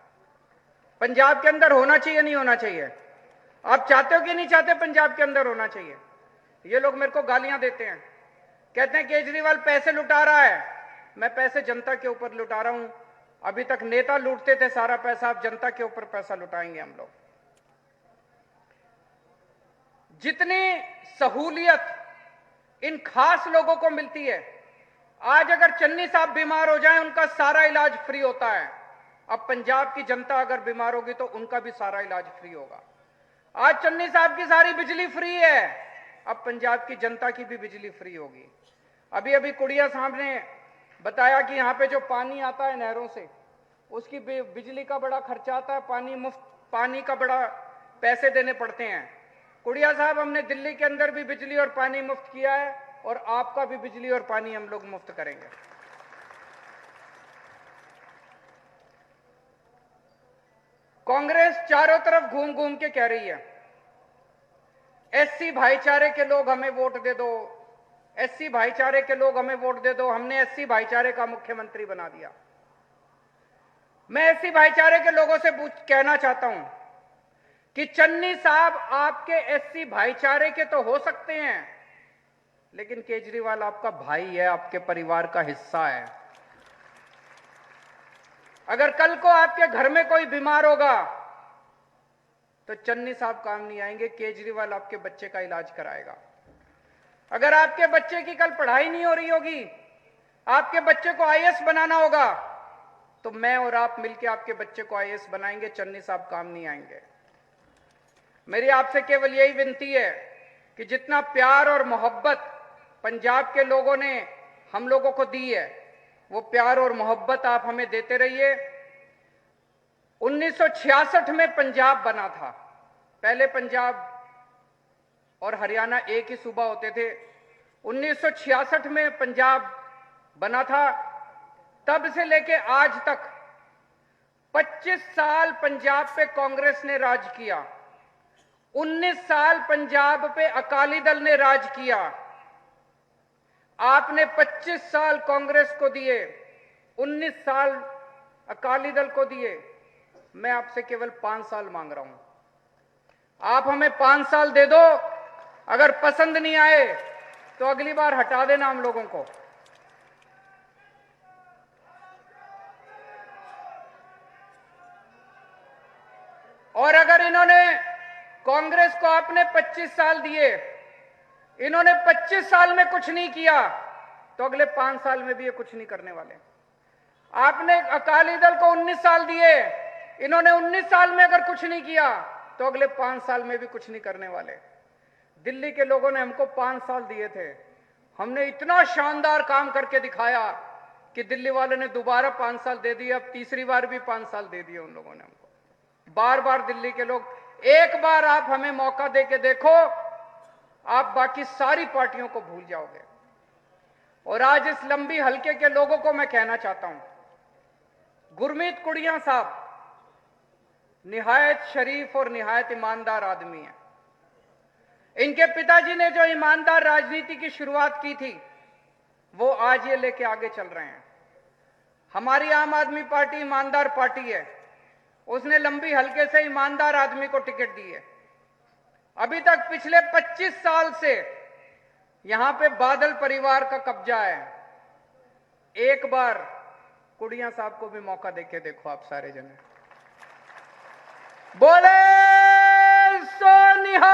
पंजाब के अंदर होना चाहिए, नहीं होना चाहिए? आप चाहते हो कि नहीं चाहते पंजाब के अंदर होना चाहिए? ये लोग मेरे को गालियां देते हैं, कहते हैं केजरीवाल पैसे लुटा रहा है। मैं पैसे जनता के ऊपर लुटा रहा हूं। अभी तक नेता लूटते थे सारा पैसा, अब जनता के ऊपर पैसा लुटाएंगे हम लोग। जितनी सहूलियत इन खास लोगों को मिलती है, आज अगर चन्नी साहब बीमार हो जाएं, उनका सारा इलाज फ्री होता है। अब पंजाब की जनता अगर बीमार होगी तो उनका भी सारा इलाज फ्री होगा। आज चन्नी साहब की सारी बिजली फ्री है, अब पंजाब की जनता की भी बिजली फ्री होगी। अभी अभी कुड़िया साहब ने बताया कि यहाँ पे जो पानी आता है नहरों से, उसकी बिजली का बड़ा खर्चा आता है, पानी का बड़ा पैसे देने पड़ते हैं। कुड़िया साहब, हमने दिल्ली के अंदर भी बिजली और पानी मुफ्त किया है, और आपका भी बिजली और पानी हम लोग मुफ्त करेंगे। कांग्रेस चारों तरफ घूम घूम के कह रही है एससी भाईचारे के लोग हमें वोट दे दो, एससी भाईचारे के लोग हमें वोट दे दो। हमने एससी भाईचारे का मुख्यमंत्री बना दिया। मैं एससी भाईचारे के लोगों से कहना चाहता हूं कि चन्नी साहब आपके एससी भाईचारे के तो हो सकते हैं, लेकिन केजरीवाल आपका भाई है, आपके परिवार का हिस्सा है। अगर कल को आपके घर में कोई बीमार होगा तो चन्नी साहब काम नहीं आएंगे, केजरीवाल आपके बच्चे का इलाज कराएगा। अगर आपके बच्चे की कल पढ़ाई नहीं हो रही होगी, आपके बच्चे को आईएएस बनाना होगा, तो मैं और आप मिलकर आपके बच्चे को आईएएस बनाएंगे, चन्नी साहब काम नहीं आएंगे। मेरी आपसे केवल यही विनती है कि जितना प्यार और मोहब्बत पंजाब के लोगों ने हम लोगों को दी है, वो प्यार और मोहब्बत आप हमें देते रहिए। 1966 में पंजाब बना था। पहले पंजाब और हरियाणा एक ही सूबा होते थे। 1966 में पंजाब बना था। तब से लेके आज तक 25 साल पंजाब पे कांग्रेस ने राज किया, 19 साल पंजाब पे अकाली दल ने राज किया। आपने 25 साल कांग्रेस को दिए, 19 साल अकाली दल को दिए। मैं आपसे केवल 5 साल मांग रहा हूं। आप हमें 5 साल दे दो। अगर पसंद नहीं आए तो अगली बार हटा देना हम लोगों को। और अगर इन्होंने कांग्रेस को आपने 25 साल दिए, इन्होंने 25 साल में कुछ नहीं किया, तो अगले 5 साल में भी ये कुछ नहीं करने वाले। आपने अकाली दल को 19 साल दिए, इन्होंने 19 साल में अगर कुछ नहीं किया तो अगले 5 साल में भी कुछ नहीं करने वाले। दिल्ली के लोगों ने हमको 5 साल दिए थे, हमने इतना शानदार काम करके दिखाया कि दिल्ली वाले ने दोबारा 5 साल दे दिए। अब तीसरी बार भी 5 साल दे दिए उन लोगों ने हमको। बार बार दिल्ली के लोग, एक बार आप हमें मौका दे के देखो, आप बाकी सारी पार्टियों को भूल जाओगे। और आज इस लंबी हलके के लोगों को मैं कहना चाहता हूं, गुरमीत कुड़िया साहब निहायत शरीफ और निहायत ईमानदार आदमी है। इनके पिताजी ने जो ईमानदार राजनीति की शुरुआत की थी, वो आज ये लेके आगे चल रहे हैं। हमारी आम आदमी पार्टी ईमानदार पार्टी है, उसने लंबी हलके से ईमानदार आदमी को टिकट दी है। अभी तक पिछले 25 साल से यहां पे बादल परिवार का कब्जा है। एक बार कुड़िया साहब को भी मौका देके देखो आप सारे जने। बोले सोनिहाल।